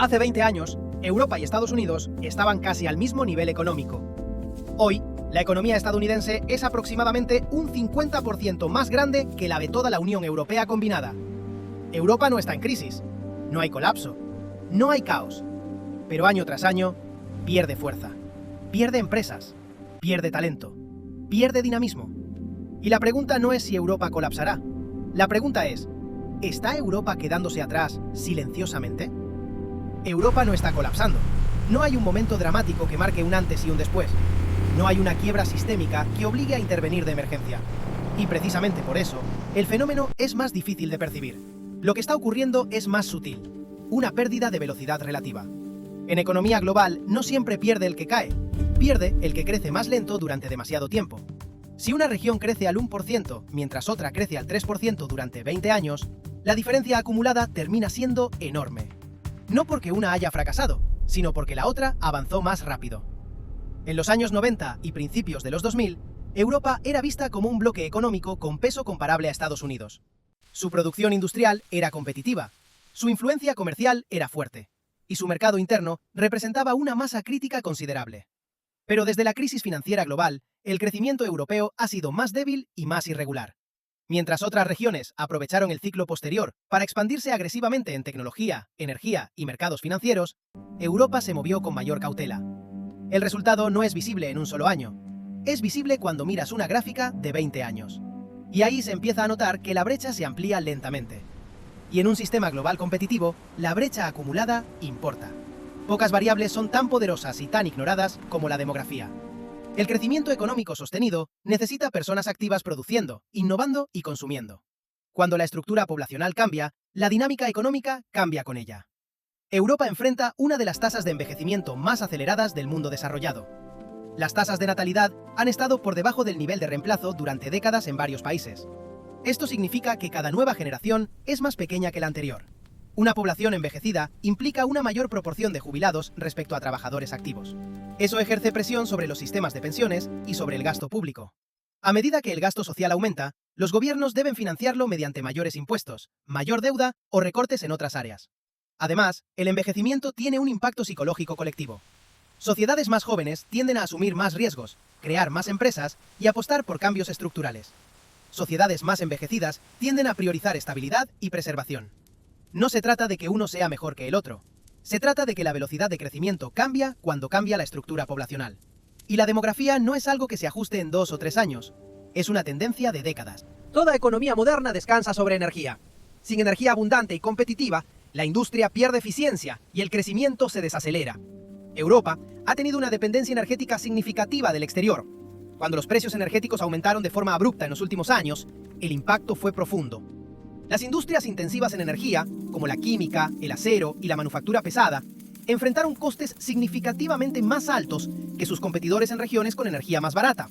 Hace 20 años, Europa y Estados Unidos estaban casi al mismo nivel económico. Hoy, la economía estadounidense es aproximadamente un 50% más grande que la de toda la Unión Europea combinada. Europa no está en crisis, no hay colapso, no hay caos, pero año tras año pierde fuerza, pierde empresas, pierde talento, pierde dinamismo. Y la pregunta no es si Europa colapsará, la pregunta es, ¿está Europa quedándose atrás silenciosamente? Europa no está colapsando. No hay un momento dramático que marque un antes y un después. No hay una quiebra sistémica que obligue a intervenir de emergencia. Y precisamente por eso, el fenómeno es más difícil de percibir. Lo que está ocurriendo es más sutil. Una pérdida de velocidad relativa. En economía global no siempre pierde el que cae. Pierde el que crece más lento durante demasiado tiempo. Si una región crece al 1% mientras otra crece al 3% durante 20 años, la diferencia acumulada termina siendo enorme. No porque una haya fracasado, sino porque la otra avanzó más rápido. En los años 90 y principios de los 2000, Europa era vista como un bloque económico con peso comparable a Estados Unidos. Su producción industrial era competitiva, su influencia comercial era fuerte, y su mercado interno representaba una masa crítica considerable. Pero desde la crisis financiera global, el crecimiento europeo ha sido más débil y más irregular. Mientras otras regiones aprovecharon el ciclo posterior para expandirse agresivamente en tecnología, energía y mercados financieros, Europa se movió con mayor cautela. El resultado no es visible en un solo año. Es visible cuando miras una gráfica de 20 años. Y ahí se empieza a notar que la brecha se amplía lentamente. Y en un sistema global competitivo, la brecha acumulada importa. Pocas variables son tan poderosas y tan ignoradas como la demografía. El crecimiento económico sostenido necesita personas activas produciendo, innovando y consumiendo. Cuando la estructura poblacional cambia, la dinámica económica cambia con ella. Europa enfrenta una de las tasas de envejecimiento más aceleradas del mundo desarrollado. Las tasas de natalidad han estado por debajo del nivel de reemplazo durante décadas en varios países. Esto significa que cada nueva generación es más pequeña que la anterior. Una población envejecida implica una mayor proporción de jubilados respecto a trabajadores activos. Eso ejerce presión sobre los sistemas de pensiones y sobre el gasto público. A medida que el gasto social aumenta, los gobiernos deben financiarlo mediante mayores impuestos, mayor deuda o recortes en otras áreas. Además, el envejecimiento tiene un impacto psicológico colectivo. Sociedades más jóvenes tienden a asumir más riesgos, crear más empresas y apostar por cambios estructurales. Sociedades más envejecidas tienden a priorizar estabilidad y preservación. No se trata de que uno sea mejor que el otro. Se trata de que la velocidad de crecimiento cambia cuando cambia la estructura poblacional. Y la demografía no es algo que se ajuste en 2 o 3 años. Es una tendencia de décadas. Toda economía moderna descansa sobre energía. Sin energía abundante y competitiva, la industria pierde eficiencia y el crecimiento se desacelera. Europa ha tenido una dependencia energética significativa del exterior. Cuando los precios energéticos aumentaron de forma abrupta en los últimos años, el impacto fue profundo. Las industrias intensivas en energía, como la química, el acero y la manufactura pesada, enfrentaron costes significativamente más altos que sus competidores en regiones con energía más barata.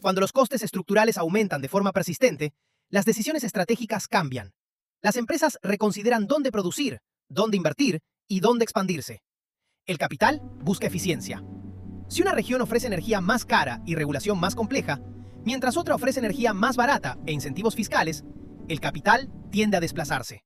Cuando los costes estructurales aumentan de forma persistente, las decisiones estratégicas cambian. Las empresas reconsideran dónde producir, dónde invertir y dónde expandirse. El capital busca eficiencia. Si una región ofrece energía más cara y regulación más compleja, mientras otra ofrece energía más barata e incentivos fiscales, el capital tiende a desplazarse.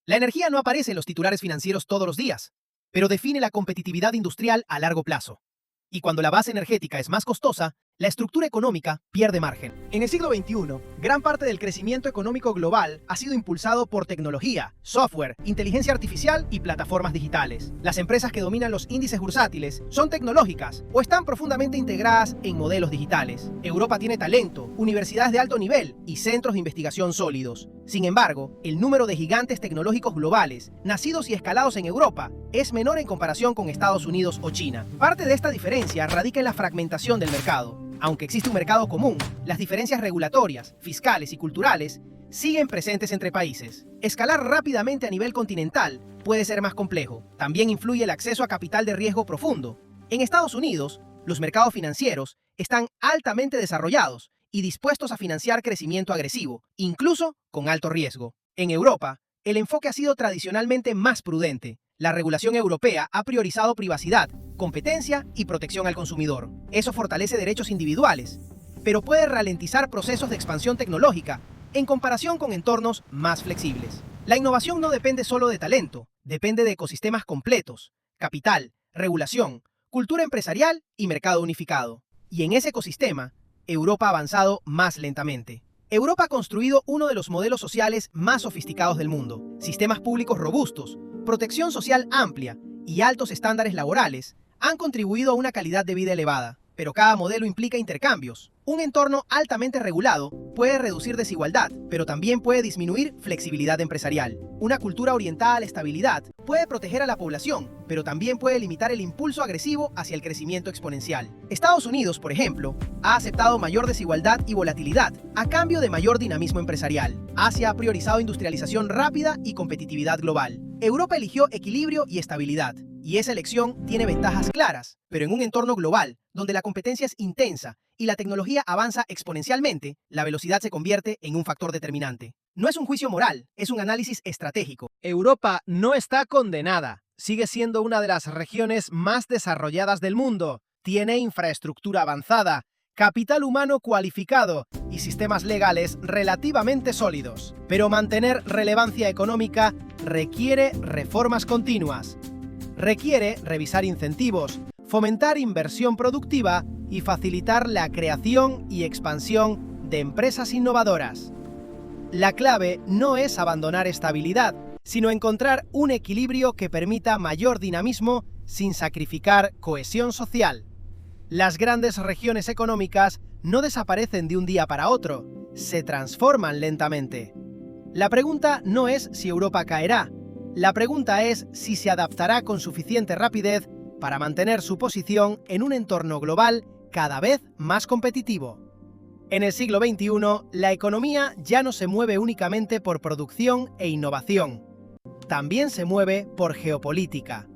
La energía no aparece en los titulares financieros todos los días, pero define la competitividad industrial a largo plazo. Y cuando la base energética es más costosa, la estructura económica pierde margen. En el siglo XXI, gran parte del crecimiento económico global ha sido impulsado por tecnología, software, inteligencia artificial y plataformas digitales. Las empresas que dominan los índices bursátiles son tecnológicas o están profundamente integradas en modelos digitales. Europa tiene talento, universidades de alto nivel y centros de investigación sólidos. Sin embargo, el número de gigantes tecnológicos globales, nacidos y escalados en Europa, es menor en comparación con Estados Unidos o China. Parte de esta diferencia radica en la fragmentación del mercado. Aunque existe un mercado común, las diferencias regulatorias, fiscales y culturales siguen presentes entre países. Escalar rápidamente a nivel continental puede ser más complejo. También influye el acceso a capital de riesgo profundo. En Estados Unidos, los mercados financieros están altamente desarrollados y dispuestos a financiar crecimiento agresivo, incluso con alto riesgo. En Europa, el enfoque ha sido tradicionalmente más prudente. La regulación europea ha priorizado privacidad, competencia y protección al consumidor. Eso fortalece derechos individuales, pero puede ralentizar procesos de expansión tecnológica en comparación con entornos más flexibles. La innovación no depende solo de talento, depende de ecosistemas completos: capital, regulación, cultura empresarial y mercado unificado. Y en ese ecosistema, Europa ha avanzado más lentamente. Europa ha construido uno de los modelos sociales más sofisticados del mundo: sistemas públicos robustos, protección social amplia y altos estándares laborales han contribuido a una calidad de vida elevada. Pero cada modelo implica intercambios. Un entorno altamente regulado puede reducir desigualdad, pero también puede disminuir flexibilidad empresarial. Una cultura orientada a la estabilidad puede proteger a la población, pero también puede limitar el impulso agresivo hacia el crecimiento exponencial. Estados Unidos, por ejemplo, ha aceptado mayor desigualdad y volatilidad a cambio de mayor dinamismo empresarial. Asia ha priorizado industrialización rápida y competitividad global. Europa eligió equilibrio y estabilidad. Y esa elección tiene ventajas claras, pero en un entorno global, donde la competencia es intensa y la tecnología avanza exponencialmente, la velocidad se convierte en un factor determinante. No es un juicio moral, es un análisis estratégico. Europa no está condenada. Sigue siendo una de las regiones más desarrolladas del mundo. Tiene infraestructura avanzada, capital humano cualificado y sistemas legales relativamente sólidos. Pero mantener relevancia económica requiere reformas continuas. Requiere revisar incentivos, fomentar inversión productiva y facilitar la creación y expansión de empresas innovadoras. La clave no es abandonar estabilidad, sino encontrar un equilibrio que permita mayor dinamismo sin sacrificar cohesión social. Las grandes regiones económicas no desaparecen de un día para otro, se transforman lentamente. La pregunta no es si Europa caerá. La pregunta es si se adaptará con suficiente rapidez para mantener su posición en un entorno global cada vez más competitivo. En el siglo XXI, la economía ya no se mueve únicamente por producción e innovación. También se mueve por geopolítica.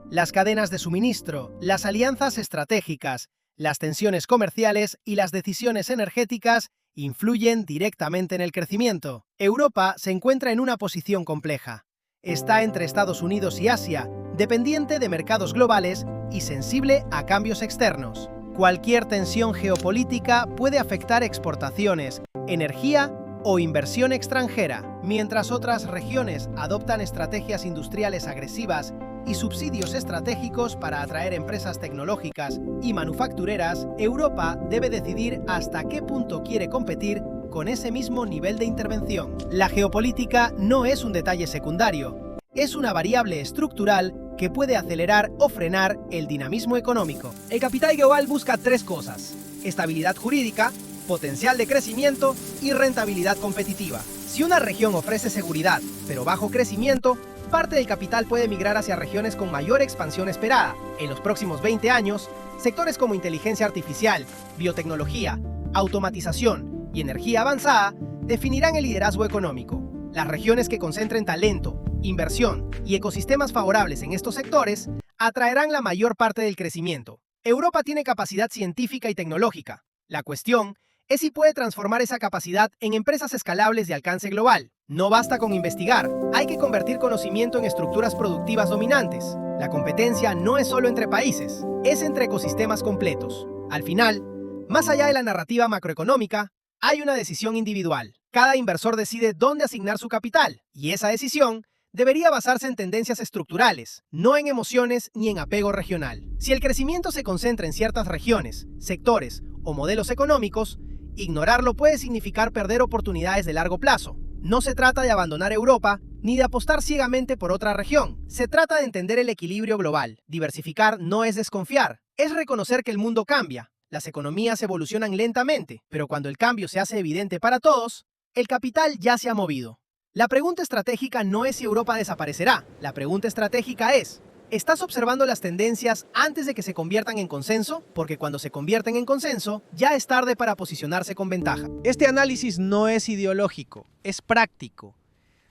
Las cadenas de suministro, las alianzas estratégicas, las tensiones comerciales y las decisiones energéticas influyen directamente en el crecimiento. Europa se encuentra en una posición compleja. Está entre Estados Unidos y Asia, dependiente de mercados globales y sensible a cambios externos. Cualquier tensión geopolítica puede afectar exportaciones, energía o inversión extranjera, mientras otras regiones adoptan estrategias industriales agresivas y subsidios estratégicos para atraer empresas tecnológicas y manufactureras. Europa debe decidir hasta qué punto quiere competir con ese mismo nivel de intervención. La geopolítica no es un detalle secundario, es una variable estructural que puede acelerar o frenar el dinamismo económico. El capital global busca tres cosas: estabilidad jurídica, potencial de crecimiento y rentabilidad competitiva. Si una región ofrece seguridad, pero bajo crecimiento, parte del capital puede migrar hacia regiones con mayor expansión esperada. En los próximos 20 años, sectores como inteligencia artificial, biotecnología, automatización y energía avanzada definirán el liderazgo económico. Las regiones que concentren talento, inversión y ecosistemas favorables en estos sectores atraerán la mayor parte del crecimiento. Europa tiene capacidad científica y tecnológica. La cuestión es si puede transformar esa capacidad en empresas escalables de alcance global. No basta con investigar, hay que convertir conocimiento en estructuras productivas dominantes. La competencia no es solo entre países, es entre ecosistemas completos. Al final, más allá de la narrativa macroeconómica, hay una decisión individual. Cada inversor decide dónde asignar su capital, y esa decisión debería basarse en tendencias estructurales, no en emociones ni en apego regional. Si el crecimiento se concentra en ciertas regiones, sectores o modelos económicos, ignorarlo puede significar perder oportunidades de largo plazo. No se trata de abandonar Europa ni de apostar ciegamente por otra región. Se trata de entender el equilibrio global. Diversificar no es desconfiar, es reconocer que el mundo cambia. Las economías evolucionan lentamente, pero cuando el cambio se hace evidente para todos, el capital ya se ha movido. La pregunta estratégica no es si Europa desaparecerá. La pregunta estratégica es: ¿estás observando las tendencias antes de que se conviertan en consenso? Porque cuando se convierten en consenso, ya es tarde para posicionarse con ventaja. Este análisis no es ideológico, es práctico.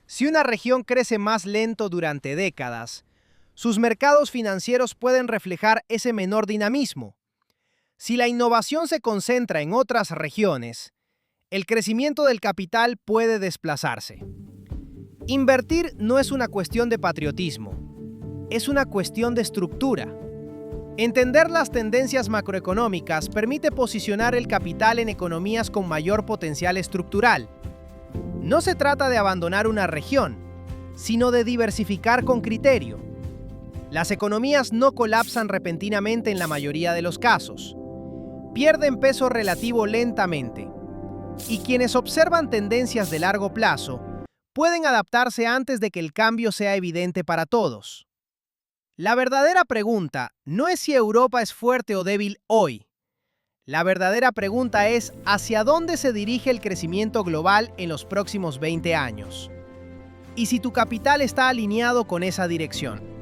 Si una región crece más lento durante décadas, sus mercados financieros pueden reflejar ese menor dinamismo. Si la innovación se concentra en otras regiones, el crecimiento del capital puede desplazarse. Invertir no es una cuestión de patriotismo, es una cuestión de estructura. Entender las tendencias macroeconómicas permite posicionar el capital en economías con mayor potencial estructural. No se trata de abandonar una región, sino de diversificar con criterio. Las economías no colapsan repentinamente en la mayoría de los casos. Pierden peso relativo lentamente. Y quienes observan tendencias de largo plazo pueden adaptarse antes de que el cambio sea evidente para todos. La verdadera pregunta no es si Europa es fuerte o débil hoy. La verdadera pregunta es hacia dónde se dirige el crecimiento global en los próximos 20 años. Y si tu capital está alineado con esa dirección.